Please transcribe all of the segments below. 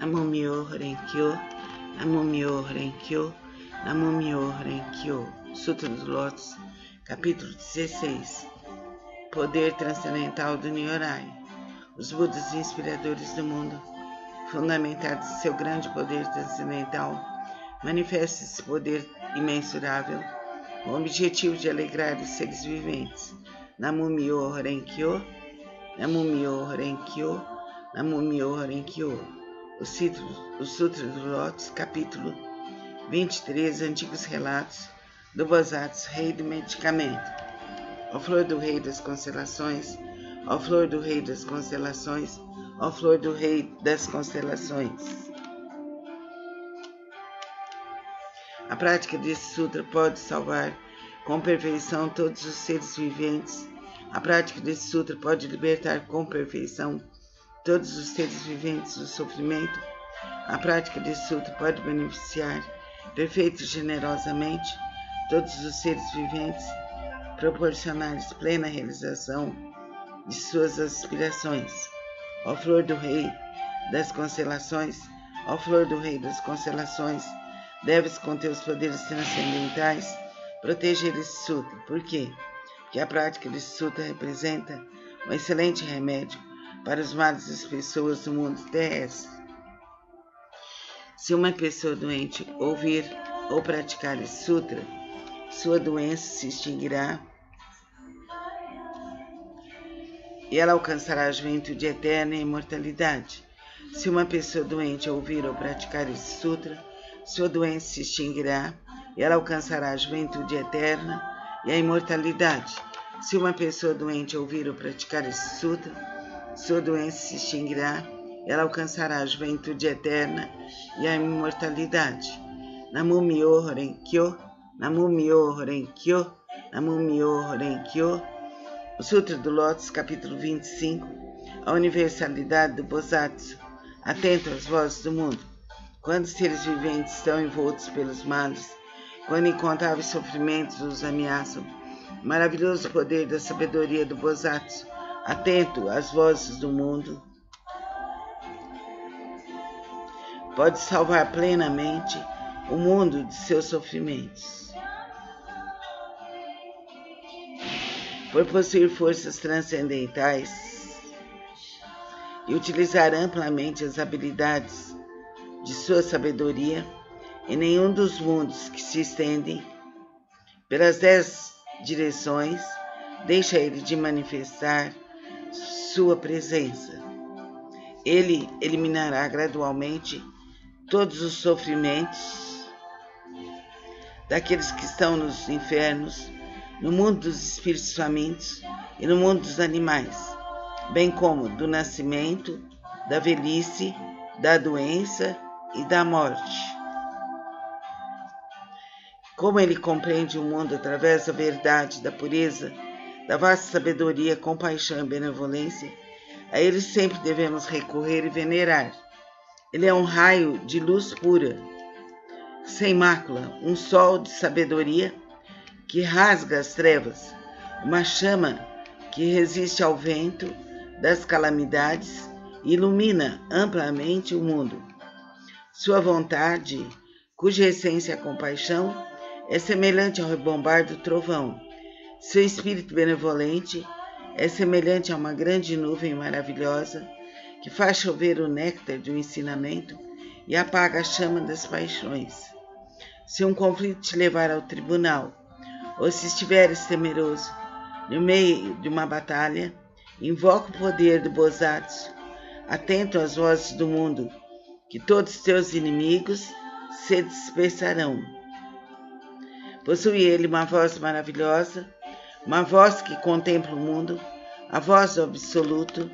Namumyo Renkyo, Namumyo Renkyo, Namumyo Renkyo. Sutra do Lótus, capítulo 16. Poder transcendental do Nyorai. Os Budas inspiradores do mundo, fundamentados em seu grande poder transcendental, manifestam esse poder imensurável com o objetivo de alegrar os seres viventes. Namumyo Renkyo, Namumyo Renkyo, Namumyo Renkyo. O Sutra do Lótus, capítulo 23, Antigos Relatos do Bosatsu, Rei do Medicamento. Ó flor do Rei das Constelações, ó flor do Rei das Constelações, ó flor do Rei das Constelações. A prática desse sutra pode salvar com perfeição todos os seres viventes. A prática desse sutra pode libertar com perfeição todos os seres viventes do sofrimento. A prática desse sutra pode beneficiar perfeita e generosamente todos os seres viventes, proporcionar-lhes plena realização de suas aspirações. Ó flor do Rei das Constelações, ó flor do Rei das Constelações, deves com teus poderes transcendentais proteger esse sutra. Por quê? Porque a prática desse sutra representa um excelente remédio para os males das pessoas do mundo terrestre. Se uma pessoa doente ouvir ou praticar esse sutra, sua doença se extinguirá e ela alcançará a juventude eterna e a imortalidade. Se uma pessoa doente ouvir ou praticar esse sutra, sua doença se extinguirá e ela alcançará a juventude eterna e a imortalidade. Se uma pessoa doente ouvir ou praticar esse sutra, sua doença se extinguirá, ela alcançará a juventude eterna e a imortalidade. Namumyo Renkyo, Namumyo Renkyo, Namumyo Renkyo. O Sutra do Lótus, capítulo 25. A universalidade do Bosatsu. Atento às vozes do mundo. Quando os seres viventes estão envoltos pelos males, quando incontáveis sofrimentos os ameaçam, o maravilhoso poder da sabedoria do Bosatsu, atento às vozes do mundo, pode salvar plenamente o mundo de seus sofrimentos. Por possuir forças transcendentais e utilizar amplamente as habilidades de sua sabedoria, em nenhum dos mundos que se estendem pelas 10 direções deixa ele de manifestar sua presença. Ele eliminará gradualmente todos os sofrimentos daqueles que estão nos infernos, no mundo dos espíritos famintos e no mundo dos animais, bem como do nascimento, da velhice, da doença e da morte. Como ele compreende o mundo através da verdade, da pureza, da vasta sabedoria, compaixão e benevolência, a ele sempre devemos recorrer e venerar. Ele é um raio de luz pura, sem mácula, um sol de sabedoria que rasga as trevas, uma chama que resiste ao vento das calamidades e ilumina amplamente o mundo. Sua vontade, cuja essência é a compaixão, é semelhante ao rebombar do trovão. Seu espírito benevolente é semelhante a uma grande nuvem maravilhosa que faz chover o néctar do ensinamento e apaga a chama das paixões. Se um conflito te levar ao tribunal, ou se estiveres temeroso no meio de uma batalha, invoca o poder do Bosatsu, atento às vozes do mundo, que todos teus inimigos se dispersarão. Possui ele uma voz maravilhosa, uma voz que contempla o mundo, a voz do absoluto,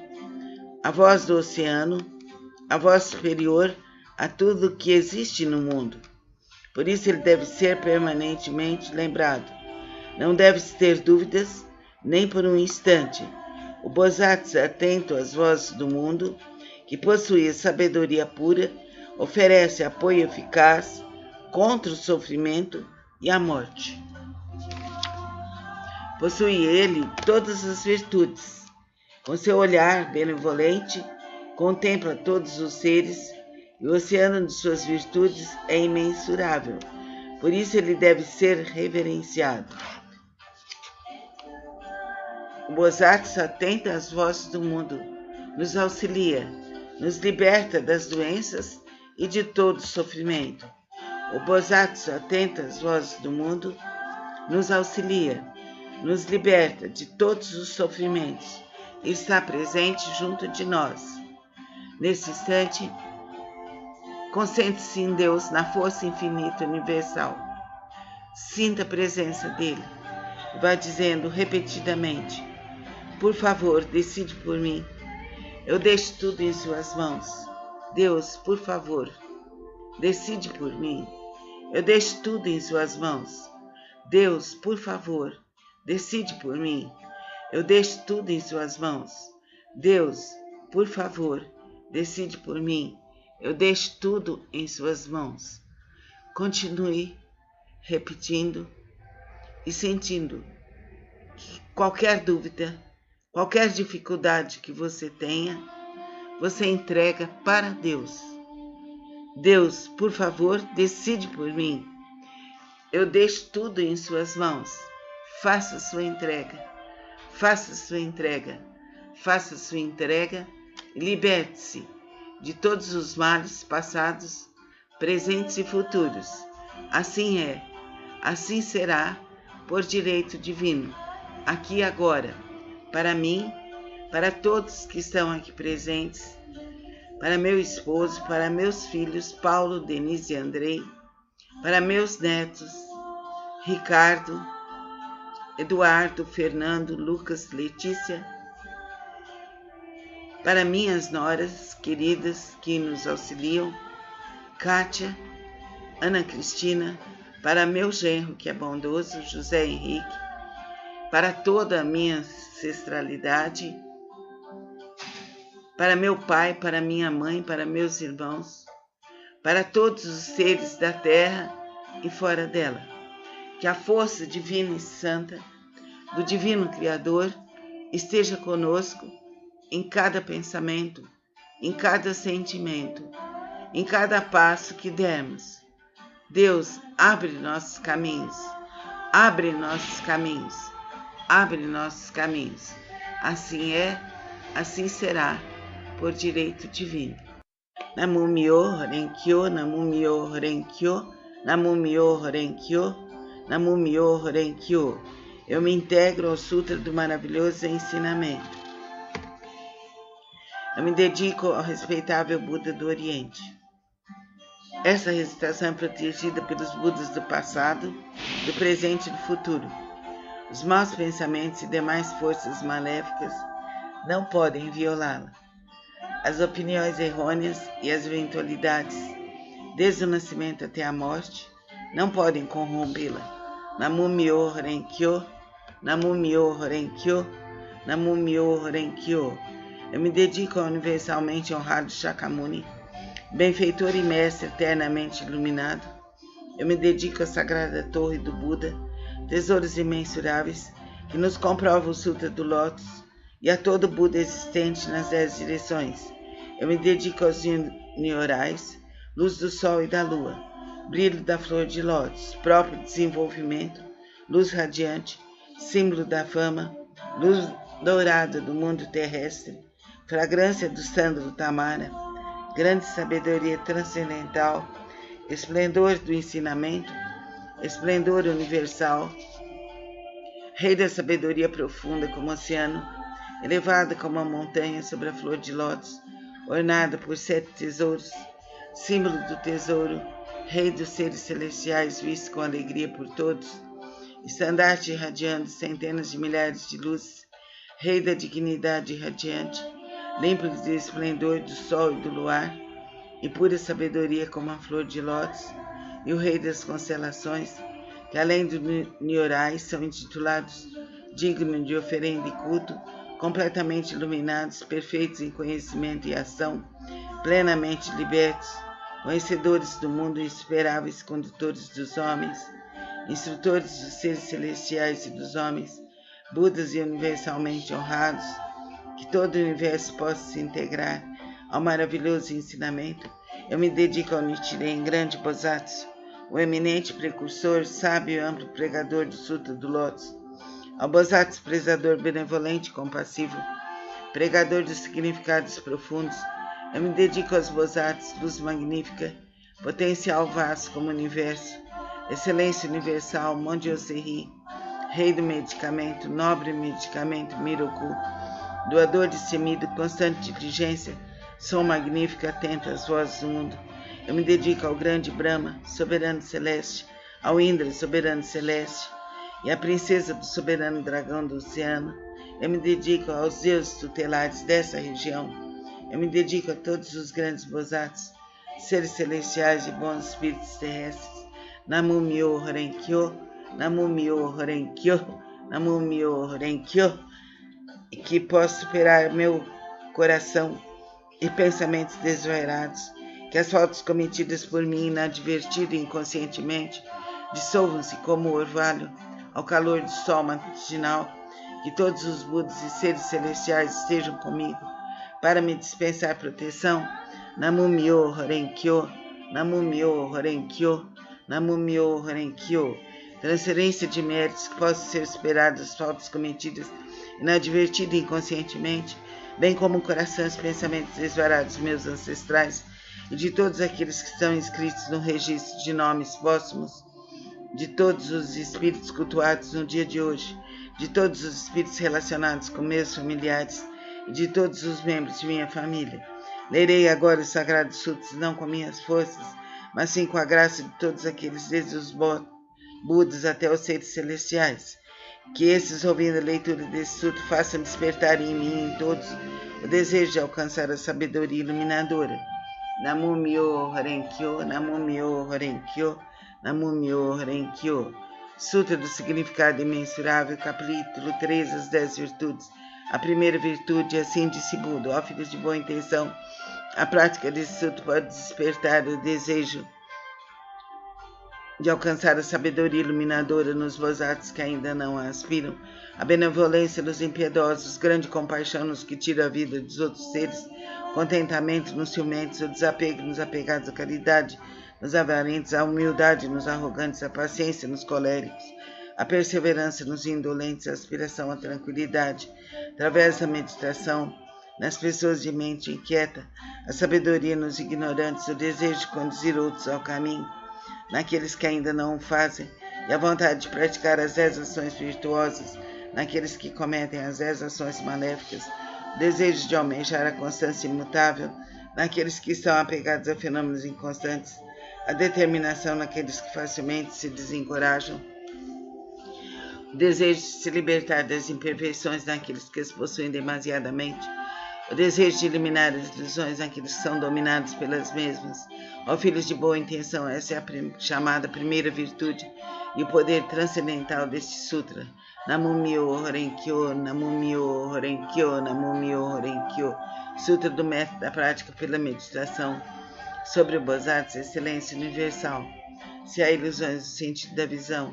a voz do oceano, a voz superior a tudo que existe no mundo. Por isso ele deve ser permanentemente lembrado. Não deve-se ter dúvidas, nem por um instante. O Bosatsu, atento às vozes do mundo, que possui a sabedoria pura, oferece apoio eficaz contra o sofrimento e a morte. Possui ele todas as virtudes. Com seu olhar benevolente, contempla todos os seres e o oceano de suas virtudes é imensurável. Por isso ele deve ser reverenciado. O Bosatsu atenta às vozes do mundo, nos auxilia, nos liberta das doenças e de todo sofrimento. O Bosatsu atenta às vozes do mundo, nos auxilia, nos liberta de todos os sofrimentos e está presente junto de nós. Nesse instante, concentre-se em Deus, na força infinita universal. Sinta a presença dele e vá dizendo repetidamente: por favor, decide por mim. Eu deixo tudo em suas mãos. Deus, por favor, decide por mim. Eu deixo tudo em suas mãos. Deus, por favor, decide por mim. Eu deixo tudo em suas mãos. Deus, por favor, decide por mim. Eu deixo tudo em suas mãos. Continue repetindo e sentindo que qualquer dúvida, qualquer dificuldade que você tenha, você entrega para Deus. Deus, por favor, decide por mim. Eu deixo tudo em suas mãos. Faça sua entrega. Faça sua entrega. Faça sua entrega e liberte-se de todos os males passados, presentes e futuros. Assim é, assim será, por direito divino, aqui e agora, para mim, para todos que estão aqui presentes, para meu esposo, para meus filhos, Paulo, Denise e Andrei, para meus netos, Ricardo, Eduardo, Fernando, Lucas, Letícia, para minhas noras queridas que nos auxiliam, Kátia, Ana Cristina, para meu genro que é bondoso, José Henrique, para toda a minha ancestralidade, para meu pai, para minha mãe, para meus irmãos, para todos os seres da terra e fora dela. Que a força divina e santa do Divino Criador esteja conosco em cada pensamento, em cada sentimento, em cada passo que dermos. Deus, abre nossos caminhos, abre nossos caminhos, abre nossos caminhos. Assim é, assim será, por direito divino. Namu Myoho Renkyo, Namu Myoho Renkyo, Namu Myoho Renkyo, Namu Myoho Renkyo. Eu me integro ao Sutra do maravilhoso ensinamento. Eu me dedico ao respeitável Buda do Oriente. Essa recitação é protegida pelos Budas do passado, do presente e do futuro. Os maus pensamentos e demais forças maléficas não podem violá-la. As opiniões errôneas e as eventualidades, desde o nascimento até a morte, não podem corrompê-la. Namu Myoho Renkyo, Namu Myoho Renkyo, Namu Myoho Renkyo. Eu me dedico ao universalmente honrado Shakyamuni, benfeitor e mestre eternamente iluminado. Eu me dedico à sagrada torre do Buda, tesouros imensuráveis, que nos comprova o Sutra do Lótus, e a todo Buda existente nas 10 direções. Eu me dedico aos Nyorais, luz do sol e da lua, brilho da flor de lótus, próprio desenvolvimento, luz radiante, símbolo da fama, luz dourada do mundo terrestre, fragrância do sândalo Tamara, grande sabedoria transcendental, esplendor do ensinamento, esplendor universal, rei da sabedoria profunda como o oceano, elevada como a montanha sobre a flor de lótus, ornada por 7 tesouros, símbolo do tesouro, rei dos seres celestiais, visto com alegria por todos, estandarte irradiando centenas de milhares de luzes, rei da dignidade irradiante, límpido de esplendor do sol e do luar, e pura sabedoria como a flor de lótus, e o rei das constelações, que além dos Nyorais são intitulados dignos de oferenda e culto, completamente iluminados, perfeitos em conhecimento e ação, plenamente libertos, conhecedores do mundo, insuperáveis condutores dos homens, instrutores dos seres celestiais e dos homens, Budas e universalmente honrados, que todo o universo possa se integrar ao maravilhoso ensinamento Eu me dedico ao Nichiren, grande Bosatsu, o eminente precursor, sábio e amplo pregador do Sutra do Lótus, ao Bosatsu prezador benevolente e compassivo, pregador dos significados profundos. Eu me dedico aos Bosatsu, luz magnífica, potencial vasto como o universo, excelência universal, Monte Oseri, rei do medicamento, nobre medicamento, Miroku, doador destemido, constante diligência, som magnífico, atento às vozes do mundo. Eu me dedico ao grande Brahma, soberano celeste, ao Indra, soberano celeste, e à princesa do soberano dragão do oceano. Eu me dedico aos deuses tutelares dessa região. Eu me dedico a todos os grandes Bosatsu, seres celestiais e bons espíritos terrestres. Namu Myo Horenkyo, Namu Myo Horenkyo, Namu Myo Horenkyo, e que possa superar meu coração e pensamentos desvairados, que as faltas cometidas por mim inadvertido e inconscientemente dissolvam-se como o orvalho ao calor do sol matinal, que todos os Budas e seres celestiais estejam comigo para me dispensar proteção. Namu Myo Horenkyo, Namu Myo Horenkyo, Namu Myo Horenkyo. Transferência de méritos que possam ser superadas as faltas cometidas inadvertido e inconscientemente, bem como o coração e os pensamentos desvarados dos meus ancestrais e de todos aqueles que estão inscritos no registro de nomes póstumos, de todos os espíritos cultuados no dia de hoje, de todos os espíritos relacionados com meus familiares e de todos os membros de minha família. Lerei agora os sagrados sutras não com minhas forças, mas sim com a graça de todos aqueles, desde os Budas até os seres celestiais. Que esses, ouvindo a leitura desse sutra, façam despertar em mim e em todos o desejo de alcançar a sabedoria iluminadora. Namu Myo Horenkyo, Namu Myo Horenkyo, Namu Myo Horenkyo. Sutra do Significado Imensurável, capítulo 3, as 10 virtudes. A primeira virtude, assim disse Buda: ó filhos de boa intenção, a prática desse sutra pode despertar o desejo de alcançar a sabedoria iluminadora nos Bosatsu que ainda não a aspiram, a benevolência nos impiedosos, grande compaixão nos que tiram a vida dos outros seres, contentamento nos ciumentos, o desapego nos apegados à caridade, nos avarentos, a humildade nos arrogantes, a paciência nos coléricos, a perseverança nos indolentes, a aspiração à tranquilidade, através da meditação, nas pessoas de mente inquieta, a sabedoria nos ignorantes, o desejo de conduzir outros ao caminho, naqueles que ainda não o fazem, e a vontade de praticar as 10 ações virtuosas naqueles que cometem as 10 ações maléficas, o desejo de almejar a constância imutável naqueles que estão apegados a fenômenos inconstantes, a determinação naqueles que facilmente se desencorajam, o desejo de se libertar das imperfeições naqueles que as possuem demasiadamente, o desejo de eliminar as ilusões naqueles que são dominados pelas mesmas. Ó filhos de boa intenção, essa é a chamada primeira virtude e o poder transcendental deste sutra. Namu Myo Horenkyo, Namu Myo Horenkyo, Namu Myo Horenkyo. Sutra do método da prática pela meditação sobre o Bosatsu, excelência universal. Se há ilusões no sentido da visão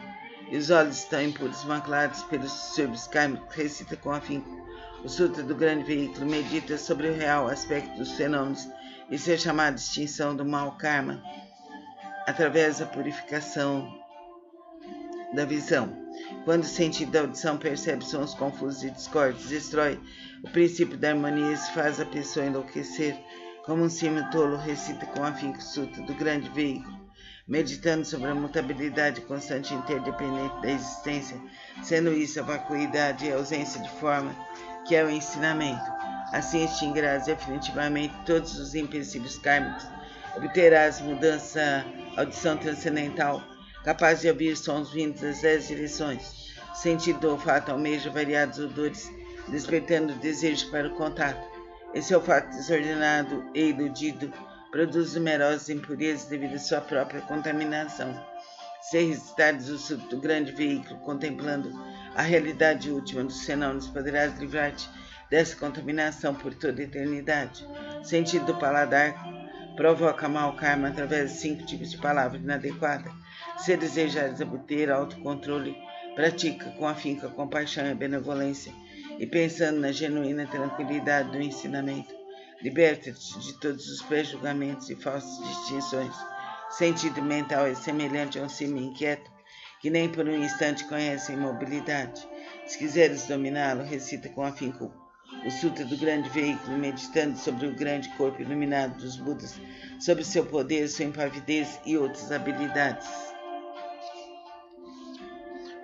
e os olhos estão impuros, maculados pelos distúrbios kármicos, recita com afinco o Sutra do Grande Veículo, medita sobre o real aspecto dos fenômenos e sua chamada extinção do mau karma através da purificação da visão. Quando o sentido da audição percebe sons confusos e discordes, destrói o princípio da harmonia e se faz a pessoa enlouquecer. Como um símio tolo, recita com afinco o Sutra do Grande Veículo, meditando sobre a mutabilidade constante e interdependente da existência, sendo isso a vacuidade e a ausência de forma, que é o ensinamento. Assim extinguirás definitivamente todos os empecilhos kármicos, obterás mudança, audição transcendental, capaz de ouvir sons vindos das 10 direções, sentido do olfato almeja variados odores, despertando o desejo para o contato. Esse olfato desordenado e iludido produz numerosas impurezas devido à sua própria contaminação. Se recitares o Sutra do Grande Veículo, contemplando a realidade última dos fenômenos, poderás livrar-te dessa contaminação por toda a eternidade. Sentido do paladar provoca mau karma através de 5 tipos de palavras inadequadas. Se desejares obter autocontrole, pratica com afinco a compaixão e a benevolência, e pensando na genuína tranquilidade do ensinamento, Liberta-te de todos os pré-julgamentos e falsas distinções. O sentido mental é semelhante a um cimo inquieto, que nem por um instante conhece a imobilidade. Se quiseres dominá-lo, recita com afinco o Sutra do grande veículo, meditando sobre o grande corpo iluminado dos Budas, sobre seu poder, sua impavidez e outras habilidades.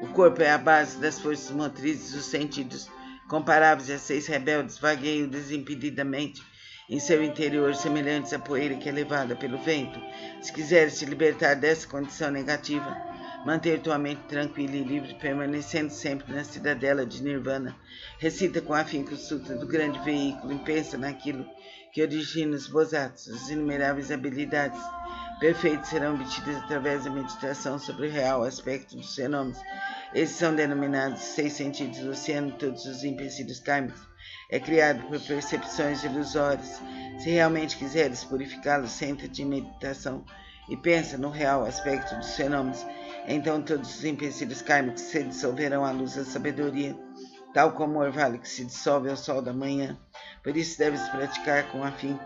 O corpo é a base das forças motrizes, os sentidos, comparáveis a 6 rebeldes, vagueiam desimpedidamente em seu interior, semelhantes à poeira que é levada pelo vento. Se quiseres te libertar dessa condição negativa, manter tua mente tranquila e livre, permanecendo sempre na cidadela de Nirvana, recita com afinco o Sutra do grande veículo e pensa naquilo que origina os Bodhisattvas. As inumeráveis habilidades perfeitas serão obtidas através da meditação sobre o real aspecto dos fenômenos. Esses são denominados 6 sentidos. O oceano de todos os empecilhos kármicos é criado por percepções ilusórias. Se realmente quiseres purificá-lo, senta-te em meditação e pensa no real aspecto dos fenômenos. Então todos os empecilhos kármicos se dissolverão à luz da sabedoria, tal como o orvalho que se dissolve ao sol da manhã. Por isso deves praticar com afinco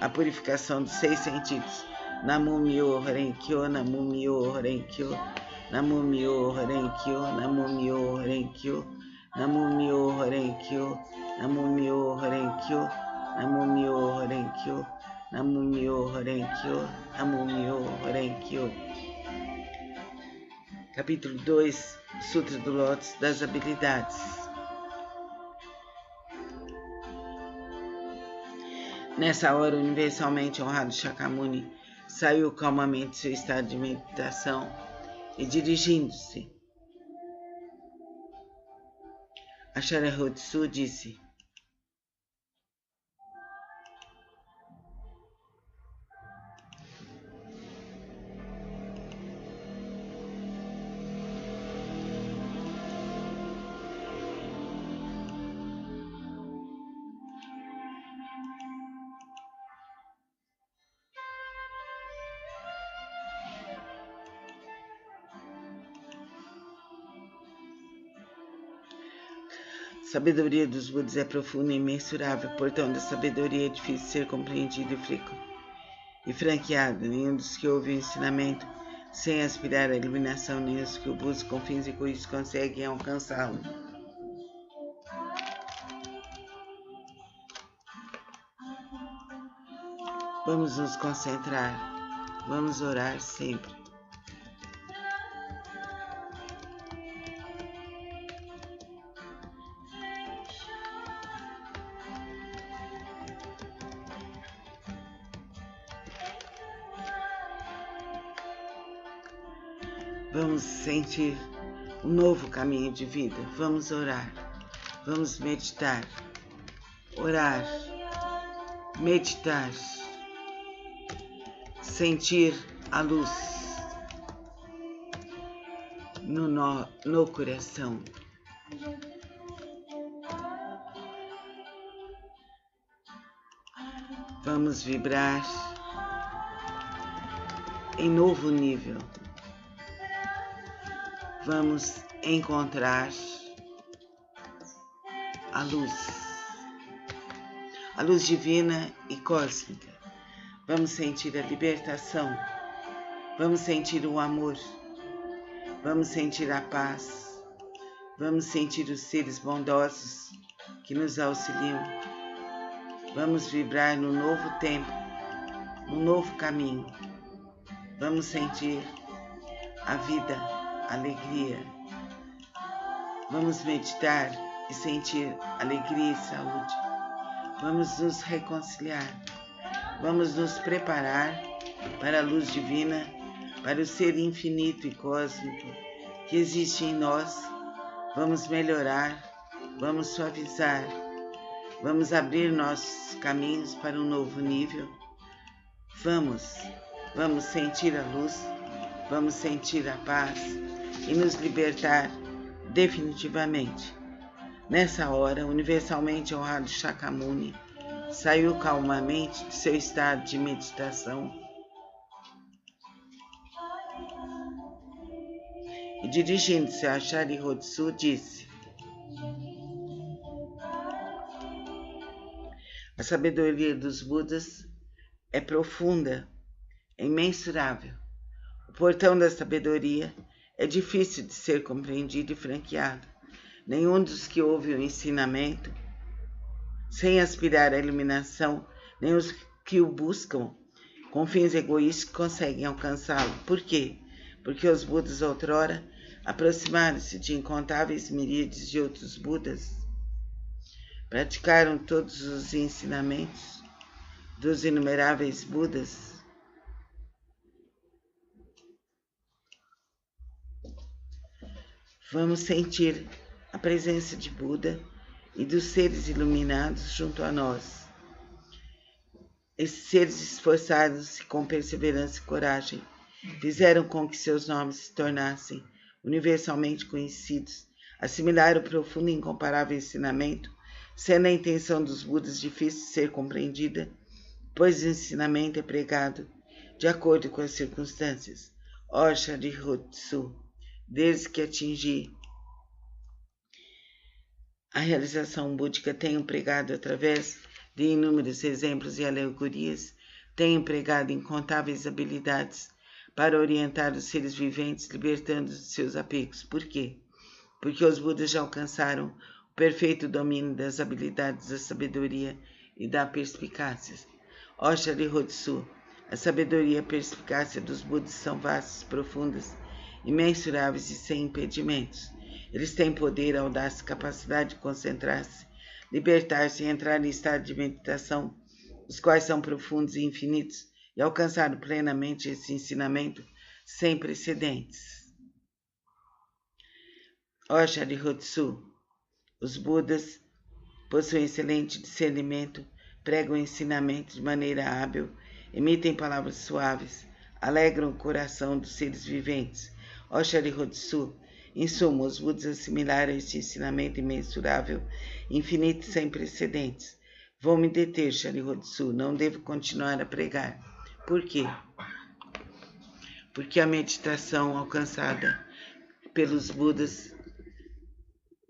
a purificação dos 6 sentidos. Namu Myo Horenkyo, Namu Myo Horenkyo, Namu Myo Horenkyo, Namu Myo Horenkyo, Namu Myo Horenkyo, Namu Myo Horenkyo, Namu Myo Horenkyo, Namu Myo Horenkyo, Namu Myo Horenkyo. Capítulo 2, Sutra do Lótus das Habilidades. Nessa hora, o universalmente honrado Shakyamuni saiu calmamente de seu estado de meditação e, dirigindo-se a Sharihatsu, disse: a sabedoria dos Budas é profunda e imensurável, portão da sabedoria é difícil de ser compreendido e franqueado. Nenhum dos que ouvem o ensinamento sem aspirar à iluminação, nem os que o buscam com fins egoístas conseguem alcançá-lo. Vamos nos concentrar, vamos orar sempre. Vamos sentir um novo caminho de vida. Vamos orar. Vamos meditar. Orar. Meditar. Sentir a luz no coração. Vamos vibrar em novo nível. Vamos encontrar a luz divina e cósmica. Vamos sentir a libertação, vamos sentir o amor, vamos sentir a paz, vamos sentir os seres bondosos que nos auxiliam. Vamos vibrar no novo tempo, no novo caminho. Vamos sentir a vida, a alegria. Vamos meditar e sentir alegria e saúde. Vamos nos reconciliar. Vamos nos preparar para a luz divina, para o ser infinito e cósmico que existe em nós. Vamos melhorar, vamos suavizar, vamos abrir nossos caminhos para um novo nível. Vamos sentir a luz, vamos sentir a paz e nos libertar definitivamente. Nessa hora, universalmente honrado Shakyamuni saiu calmamente de seu estado de meditação e, dirigindo-se a Sharihatsu, disse: A sabedoria dos Budas é profunda, é imensurável. O portão da sabedoria é difícil de ser compreendido e franqueado. Nenhum dos que ouve o ensinamento, sem aspirar à iluminação, nem os que o buscam com fins egoístas conseguem alcançá-lo. Por quê? Porque os Budas outrora aproximaram-se de incontáveis miríades de outros Budas, praticaram todos os ensinamentos dos inumeráveis Budas. Vamos sentir a presença de Buda e dos seres iluminados junto a nós. Esses seres esforçados-se com perseverança e coragem, fizeram com que seus nomes se tornassem universalmente conhecidos, assimilaram o profundo e incomparável ensinamento, sendo a intenção dos Budas difícil de ser compreendida, pois o ensinamento é pregado de acordo com as circunstâncias. Ó Sharihatsu, desde que atingi a realização búdica, tenho pregado através de inúmeros exemplos e alegorias, tenho empregado incontáveis habilidades para orientar os seres viventes, libertando-os de seus apegos. Por quê? Porque os Budas já alcançaram o perfeito domínio das habilidades da sabedoria e da perspicácia. Ó Sharihatsu, a sabedoria e a perspicácia dos Budas são vastas, profundas, imensuráveis e sem impedimentos. Eles têm poder, audácia e capacidade de concentrar-se, libertar-se e entrar em estado de meditação, os quais são profundos e infinitos, e alcançaram plenamente esse ensinamento sem precedentes. Ó Sharihatsu, os Budas possuem excelente discernimento, pregam o ensinamento de maneira hábil, emitem palavras suaves, alegram o coração dos seres viventes. Ó Sharihatsu, em suma, os Budas assimilaram este ensinamento imensurável, infinito e sem precedentes. Vou me deter, Sharihatsu, não devo continuar a pregar. Por quê? Porque a meditação alcançada pelos Budas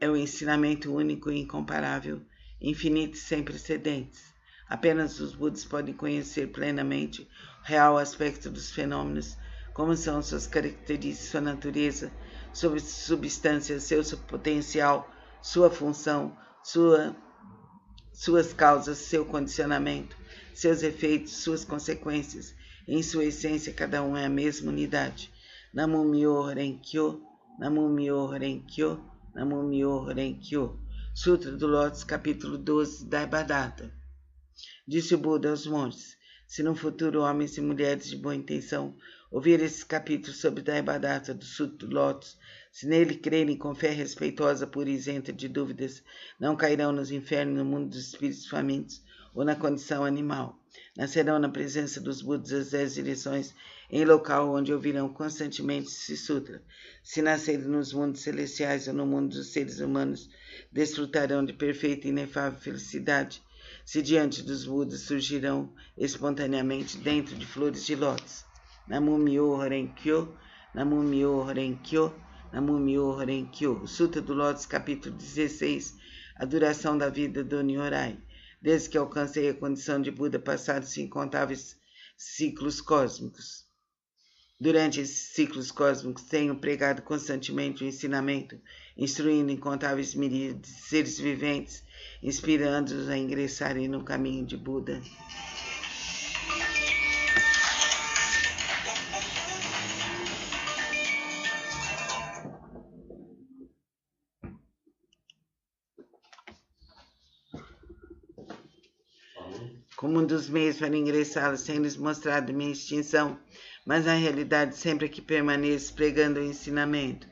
é o ensinamento único e incomparável, infinito e sem precedentes. Apenas os Budas podem conhecer plenamente o real aspecto dos fenômenos, como são suas características, sua natureza, sua substância, seu potencial, sua função, suas causas, seu condicionamento, seus efeitos, suas consequências. Em sua essência, cada um é a mesma unidade. Namo Myoho Renkyo, Namo Myoho Renkyo, Namo Myoho Renkyo. Sutra do Lótus, capítulo 12, Daibhadata. Disse o Buda aos monges: se no futuro homens e mulheres de boa intenção ouvir esse capítulo sobre Daibhadata do Sutra do Lótus, se nele crerem com fé respeitosa, pura e isenta de dúvidas, não cairão nos infernos, no mundo dos espíritos famintos ou na condição animal. Nascerão na presença dos Budas das 10 direções, em local onde ouvirão constantemente esse sutra. Se nascerem nos mundos celestiais ou no mundo dos seres humanos, desfrutarão de perfeita e inefável felicidade. Se diante dos Budas surgirão espontaneamente dentro de flores de lótus. Namo Myoho Renkyo, Namo Myoho Renkyo, Namo Myoho Renkyo. Sutra do Lótus, capítulo 16, a duração da vida do Nyorai. Desde que alcancei a condição de Buda, passaram-se incontáveis ciclos cósmicos. Durante esses ciclos cósmicos, tenho pregado constantemente o ensinamento, instruindo incontáveis miríades de seres viventes, inspirando-os a ingressarem no caminho de Buda. Como um dos meios para ingressá-los, tem-lhes mostrado minha extinção, mas na realidade sempre que permaneço pregando o ensinamento.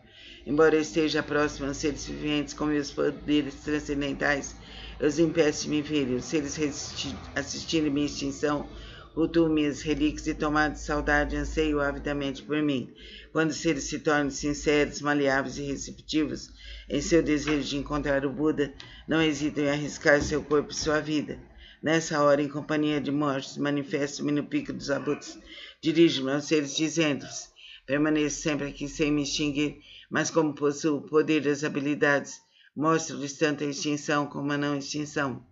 Embora eu esteja próximo aos seres viventes com meus poderes transcendentais, eu os impeço de me verem. Se eles assistirem minha extinção, cultuam minhas relíquias e, tomado de saudade, anseio avidamente por mim. Quando os seres se tornam sinceros, maleáveis e receptivos em seu desejo de encontrar o Buda, não hesitam em arriscar seu corpo e sua vida. Nessa hora, em companhia de mortos, manifesto-me no pico dos abutres, dirijo-me aos seres dizendo-lhes: permaneço sempre aqui sem me extinguir, mas como possuo o poder das habilidades, mostro-lhes tanto a extinção como a não extinção.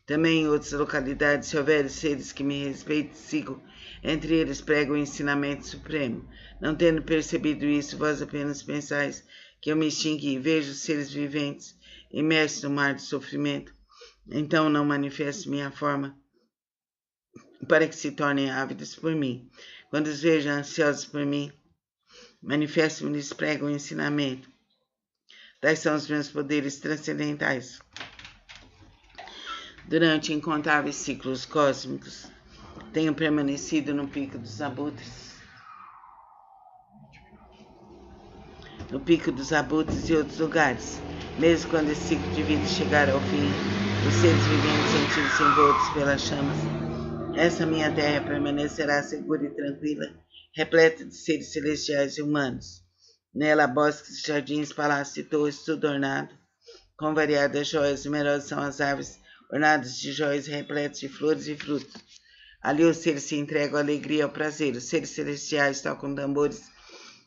Também em outras localidades, se houver seres que me respeitem, sigo. Entre eles prego o ensinamento supremo. Não tendo percebido isso, vós apenas pensais que eu me extingui. Vejo seres viventes imersos no mar de sofrimento. Então não manifesto minha forma para que se tornem ávidos por mim. Quando os vejo ansiosos por mim, manifesto-lhes, prego o ensinamento. Tais são os meus poderes transcendentais. Durante incontáveis ciclos cósmicos, tenho permanecido no pico dos abutres. No pico dos abutres e outros lugares. Mesmo quando esse ciclo de vida chegar ao fim, os seres viventes sentindo-se envoltos pelas chamas, essa minha terra permanecerá segura e tranquila, repleta de seres celestiais e humanos. Nela, bosques, jardins, palácios e torres, tudo ornado, com variadas joias. Numerosas são as árvores, ornadas de joias repletas de flores e frutos. Ali os seres se entregam à alegria e ao prazer. Os seres celestiais tocam tambores,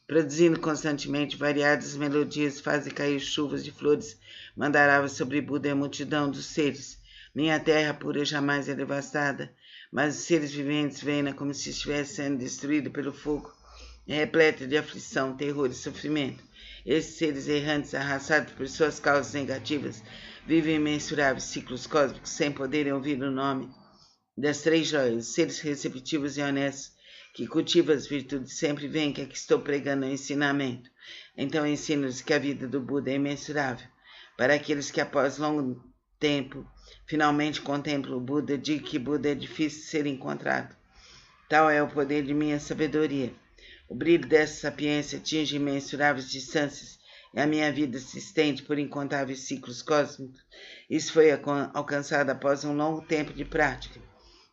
produzindo constantemente variadas melodias, fazem cair chuvas de flores, mandaravas sobre Buda e a multidão dos seres. Minha terra pura jamais é devastada, mas os seres viventes veem-na como se estivesse sendo destruída pelo fogo, repleta de aflição, terror e sofrimento. Esses seres errantes, arrastados por suas causas negativas, vivem imensuráveis ciclos cósmicos sem poderem ouvir o nome das três joias. Os seres receptivos e honestos, que cultivam as virtudes, sempre veem que aqui estou pregando o ensinamento. Então ensino-lhes que a vida do Buda é imensurável. Para aqueles que após longo tempo finalmente contemplam o Buda, digo que Buda é difícil de ser encontrado. Tal é o poder de minha sabedoria. O brilho dessa sapiência atinge imensuráveis distâncias e a minha vida se estende por incontáveis ciclos cósmicos. Isso foi alcançado após um longo tempo de prática.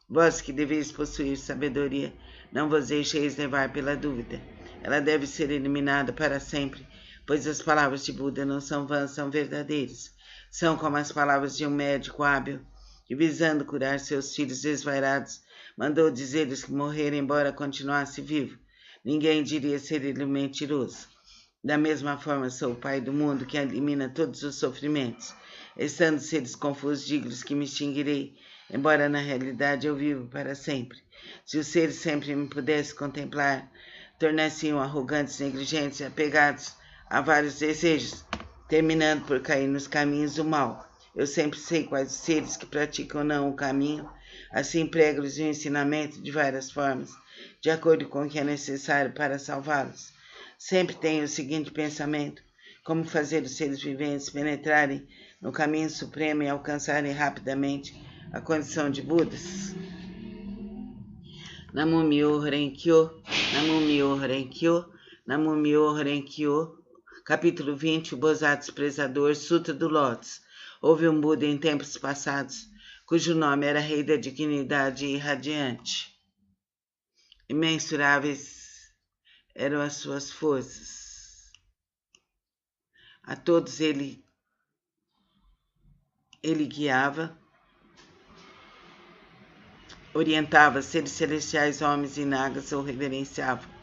Vós que deveis possuir sabedoria, não vos deixeis levar pela dúvida. Ela deve ser eliminada para sempre, pois as palavras de Buda não são vãs, são verdadeiras. São como as palavras de um médico hábil, que visando curar seus filhos desvairados, mandou dizer-lhes que morrer embora continuasse vivo. Ninguém diria ser ele mentiroso. Da mesma forma sou o Pai do mundo, que elimina todos os sofrimentos. Estando seres confusos, digo-lhes que me extinguirei, embora na realidade eu vivo para sempre. Se os seres sempre me pudessem contemplar, tornar-se-iam arrogantes, negligentes e apegados a vários desejos, terminando por cair nos caminhos do mal. Eu sempre sei quais os seres que praticam não o caminho, assim prego-lhes o ensinamento de várias formas, de acordo com o que é necessário para salvá-los. Sempre tenho o seguinte pensamento: como fazer os seres viventes penetrarem no caminho supremo e alcançarem rapidamente a condição de Budas. Namo Myoho Renkyo, Namo Myoho Renkyo, Namo Myoho Renkyo. Capítulo 20, o Bodhisattva Desprezador, Sutra do Lótus. Houve um Buda em tempos passados, cujo nome era Rei da Dignidade Irradiante. Imensuráveis eram as suas forças. A todos ele guiava, orientava seres celestiais, homens e nagas, ou reverenciava.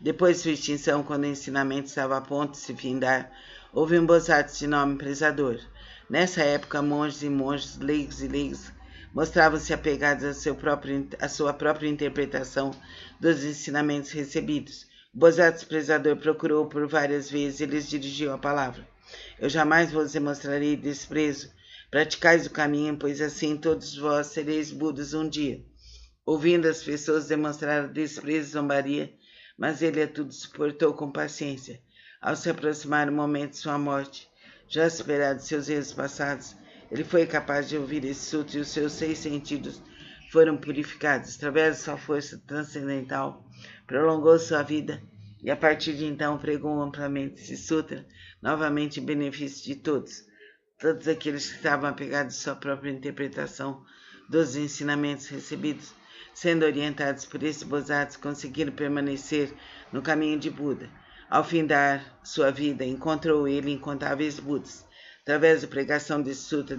Depois de sua extinção, quando o ensinamento estava a ponto de se findar, houve um Bodhisattva de nome Prezador. Nessa época, monges e monges, leigos e leigos, mostravam-se apegados à sua própria interpretação dos ensinamentos recebidos. O Bodhisattva Prezador procurou por várias vezes e lhes dirigiu a palavra. Eu jamais vos demonstrarei desprezo. Praticais o caminho, pois assim todos vós sereis Budas um dia. Ouvindo as pessoas demonstrar desprezo e zombaria, mas ele a tudo suportou com paciência. Ao se aproximar o momento de sua morte, já superado seus erros passados, ele foi capaz de ouvir esse sutra e os seus 6 sentidos foram purificados. Através de sua força transcendental, prolongou sua vida e a partir de então pregou amplamente esse sutra, novamente em benefício de todos. Todos aqueles que estavam apegados à sua própria interpretação dos ensinamentos recebidos, sendo orientados por esse Bodhisattva, conseguiram permanecer no caminho de Buda. Ao findar sua vida, encontrou ele incontáveis Budas. Através da pregação desse sutra,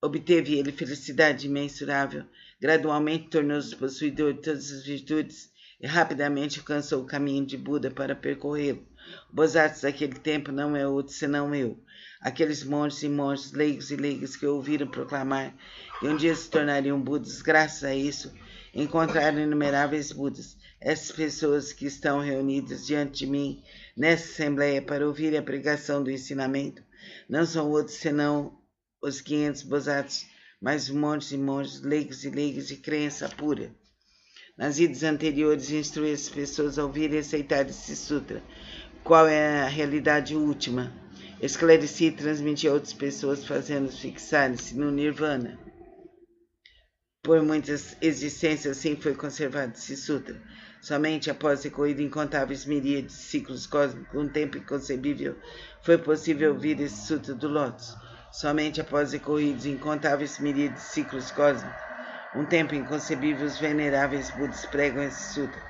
obteve ele felicidade imensurável. Gradualmente tornou-se possuidor de todas as virtudes e rapidamente alcançou o caminho de Buda para percorrê-lo. O Bodhisattva daquele tempo não é outro senão eu. Aqueles monges e monges, leigos e leigas que ouviram proclamar que um dia se tornariam Budas, graças a isso, encontraram inumeráveis Budas. Essas pessoas que estão reunidas diante de mim nessa assembleia para ouvir a pregação do ensinamento não são outros senão os 500 Bodhisattvas, mas monges e monges, leigos e leigas de crença pura. Nas vidas anteriores, instruí as pessoas a ouvir e aceitar esse sutra. Qual é a realidade última? Esclareci e transmiti a outras pessoas, fazendo-os fixarem-se no Nirvana. Por muitas existências, assim foi conservado esse sutra. Somente após ter corrido incontáveis miríades de ciclos cósmicos, um tempo inconcebível, foi possível ouvir esse sutra do Lótus. Somente após ter corrido incontáveis miríades de ciclos cósmicos, um tempo inconcebível, os veneráveis Budas pregam esse sutra.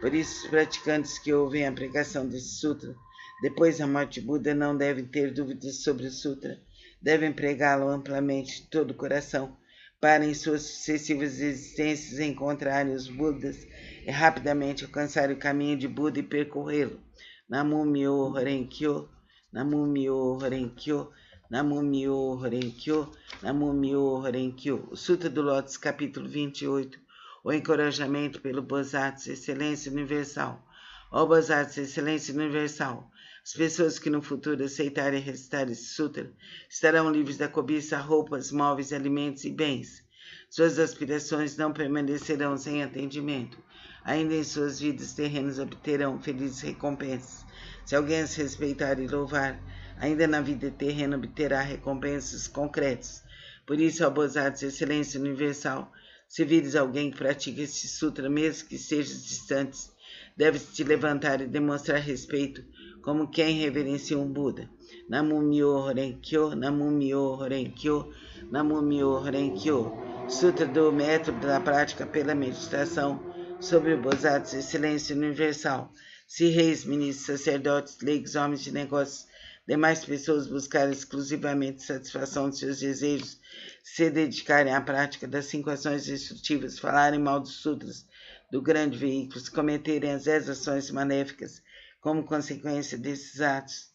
Por isso, os praticantes que ouvem a pregação desse sutra, depois da morte de Buda, não devem ter dúvidas sobre o sutra. Devem pregá-lo amplamente de todo o coração, para em suas sucessivas existências encontrarem os Budas e rapidamente alcançarem o caminho de Buda e percorrê-lo. Namo Myo Horen Kyo, Namo Myo Horen Kyo, Namo Myo Horen Kyo, Namo Myo Horen Kyo. O Sutra do Lótus, capítulo 28. O encorajamento pelo Bodhisattva, excelência universal. Ó Bodhisattva, excelência universal. As pessoas que no futuro aceitarem recitar esse sutra estarão livres da cobiça, roupas, móveis, alimentos e bens. Suas aspirações não permanecerão sem atendimento. Ainda em suas vidas terrenas obterão felizes recompensas. Se alguém as respeitar e louvar, ainda na vida terrena obterá recompensas concretas. Por isso, ó Bodhisattva, excelência universal, se vires alguém que pratica esse sutra, mesmo que estejas distantes, deves te levantar e demonstrar respeito, como quem reverencia um Buda. Namo Myo Horen Kyo, Namo Myo Horen Kyo, Namo Myo Horen Kyo. Sutra do método da prática pela meditação sobre o Bodhisattva, excelência universal. Se reis, ministros, sacerdotes, leigos, homens de negócios, demais pessoas buscarem exclusivamente satisfação de seus desejos, se dedicarem à prática das 5 ações destrutivas, falarem mal dos sutras do grande veículo, se cometerem as 10 ações maléficas, como consequência desses atos,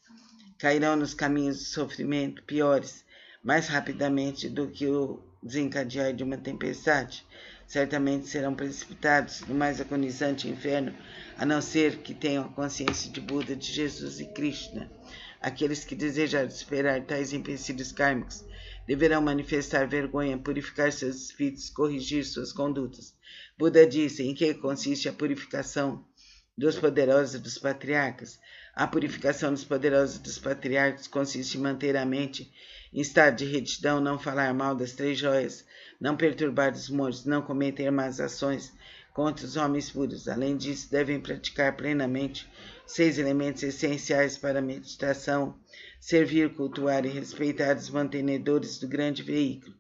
cairão nos caminhos do sofrimento piores, mais rapidamente do que o desencadear de uma tempestade. Certamente serão precipitados no mais agonizante inferno, a não ser que tenham a consciência de Buda, de Jesus e Krishna. Aqueles que desejarem superar tais empecilhos kármicos deverão manifestar vergonha, purificar seus espíritos, corrigir suas condutas. Buda disse: em que consiste a purificação dos poderosos e dos patriarcas? A purificação dos poderosos e dos patriarcas consiste em manter a mente em estado de retidão, não falar mal das 3 joias, não perturbar os monges, não cometer más ações contra os homens puros. Além disso, devem praticar plenamente 6 elementos essenciais para a meditação: servir, cultuar e respeitar os mantenedores do grande veículo.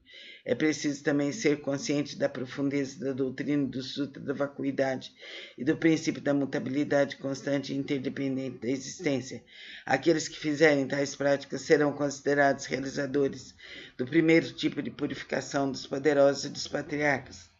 É preciso também ser consciente da profundeza da doutrina do Sutra da Vacuidade e do princípio da mutabilidade constante e interdependente da existência. Aqueles que fizerem tais práticas serão considerados realizadores do primeiro tipo de purificação dos poderosos e dos patriarcas.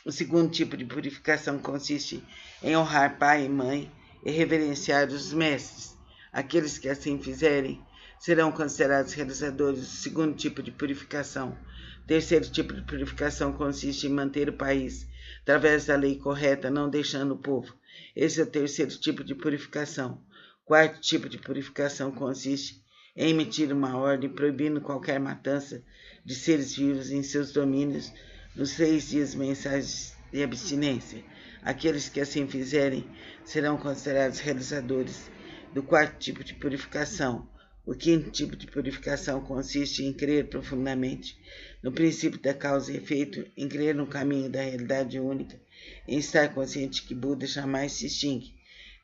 O segundo tipo de purificação consiste em honrar pai e mãe e reverenciar os mestres. Aqueles que assim fizerem serão considerados realizadores do segundo tipo de purificação. O terceiro tipo de purificação consiste em manter o país através da lei correta, não deixando o povo. Esse é o terceiro tipo de purificação. O quarto tipo de purificação consiste em emitir uma ordem proibindo qualquer matança de seres vivos em seus domínios nos 6 dias mensais de abstinência. Aqueles que assim fizerem serão considerados realizadores do quarto tipo de purificação. O quinto tipo de purificação consiste em crer profundamente no princípio da causa e efeito, em crer no caminho da realidade única, em estar consciente que Buda jamais se extingue.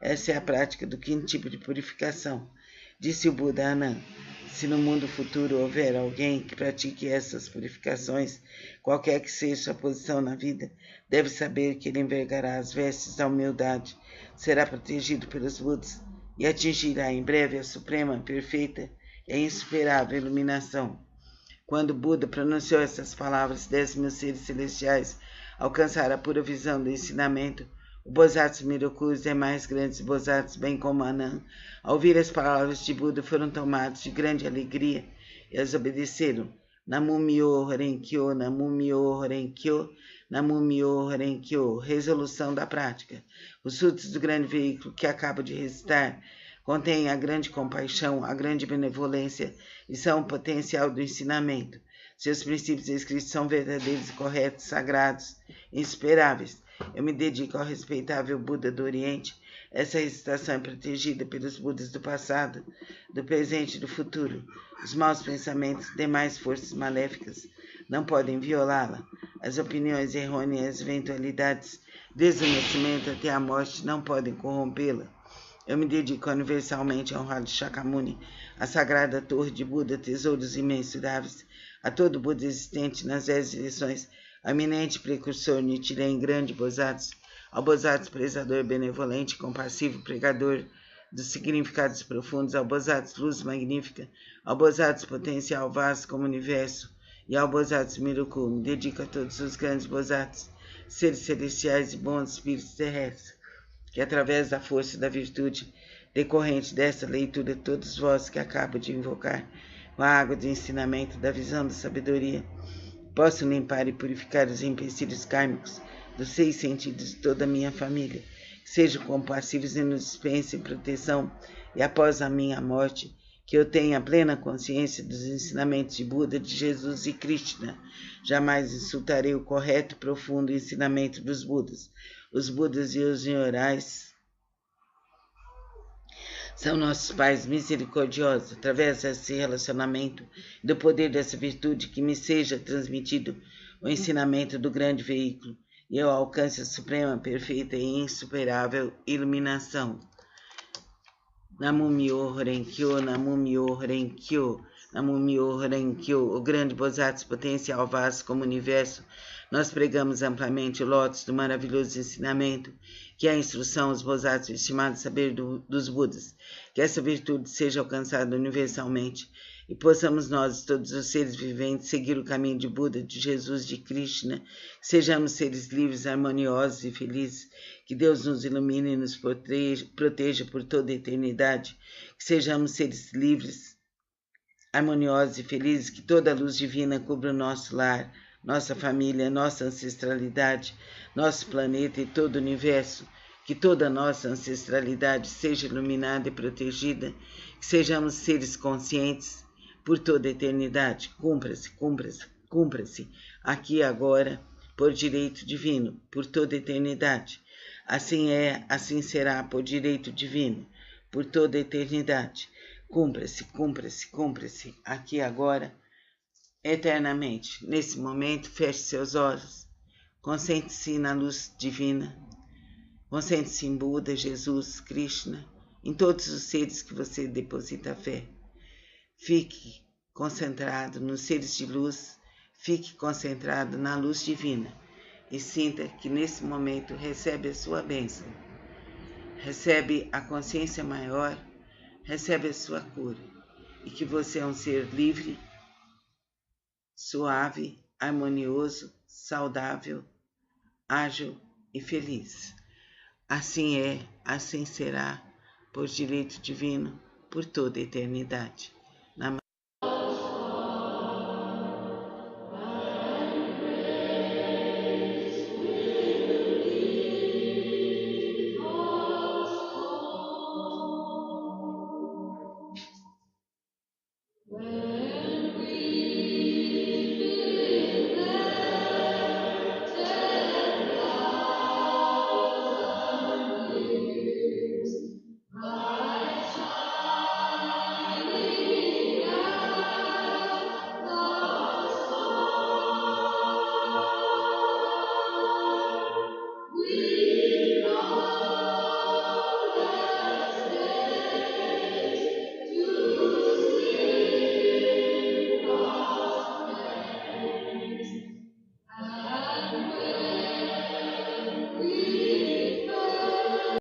Essa é a prática do quinto tipo de purificação. Disse o Buda a Ananda: se no mundo futuro houver alguém que pratique essas purificações, qualquer que seja sua posição na vida, deve saber que ele envergará as vestes da humildade, será protegido pelos Budas e atingirá em breve a suprema, perfeita e insuperável iluminação. Quando Buda pronunciou essas palavras, 10.000 seres celestiais alcançaram a pura visão do ensinamento, O Bodhisattva Miroku e os demais grandes Bodhisattvas, bem como Anand, ao ouvir as palavras de Buda, foram tomados de grande alegria e as obedeceram. Namu Myoho Renkyo, Namu Myoho Renkyo, Namu Myoho Renkyo. Resolução da prática. Os frutos do grande veículo que acabo de recitar contêm a grande compaixão, a grande benevolência e são o potencial do ensinamento. Seus princípios escritos são verdadeiros, corretos, sagrados, insuperáveis. Eu me dedico ao respeitável Buda do Oriente. Essa recitação é protegida pelos Budas do passado, do presente e do futuro. Os maus pensamentos e demais forças maléficas não podem violá-la. As opiniões errôneas, as eventualidades, desde o nascimento até a morte, não podem corrompê-la. Eu me dedico universalmente ao honrado Shakyamuni, a sagrada torre de Buda, tesouros imensuráveis, a todo Buda existente nas 10 direções, ao eminente precursor Nichiren, grande Bodhisattva, ao Bodhisattva prezador, benevolente, compassivo, pregador dos significados profundos, ao Bodhisattva luz magnífica, ao Bodhisattva potencial vasto como o universo, e ao Bodhisattva Miroku. Me dedico a todos os grandes Bodhisattvas, seres celestiais e bons espíritos terrestres, que através da força da virtude decorrente desta leitura, todos vós que acabo de invocar, com a água do ensinamento, da visão da sabedoria, possam limpar e purificar os empecilhos kármicos dos 6 sentidos de toda a minha família, que sejam compassivos e nos dispensem proteção, e após a minha morte, que eu tenha plena consciência dos ensinamentos de Buda, de Jesus e Krishna. Jamais insultarei o correto e profundo ensinamento dos Budas. Os Budas e os Nyorais são nossos pais misericordiosos. Através desse relacionamento e do poder dessa virtude, que me seja transmitido o ensinamento do grande veículo e eu alcance a suprema, perfeita e insuperável iluminação. Namu Myoho Renkyo, Namu Myoho Renkyo, Namu Myoho Renkyo. O grande Bodhisattva potencial vasto como o universo, nós pregamos amplamente o lótus do maravilhoso ensinamento, que é a instrução aos Bodhisattvas, estimado saber dos Budas, que essa virtude seja alcançada universalmente e possamos nós, todos os seres viventes, seguir o caminho de Buda, de Jesus, de Krishna, que sejamos seres livres, harmoniosos e felizes, que Deus nos ilumine e nos proteja por toda a eternidade, que sejamos seres livres, harmoniosos e felizes, que toda a luz divina cubra o nosso lar, nossa família, nossa ancestralidade, nosso planeta e todo o universo, que toda a nossa ancestralidade seja iluminada e protegida, que sejamos seres conscientes por toda a eternidade. Cumpra-se, cumpra-se, cumpra-se, aqui e agora, por direito divino, por toda a eternidade. Assim é, assim será, por direito divino, por toda a eternidade. Cumpra-se, cumpra-se, cumpra-se, aqui e agora, eternamente. Nesse momento, feche seus olhos, concentre-se na luz divina, concentre-se em Buda, Jesus, Krishna, em todos os seres que você deposita fé. Fique concentrado nos seres de luz, fique concentrado na luz divina e sinta que nesse momento recebe a sua bênção, recebe a consciência maior, recebe a sua cura e que você é um ser livre, suave, harmonioso, saudável, ágil e feliz. Assim é, assim será, por direito divino, por toda a eternidade.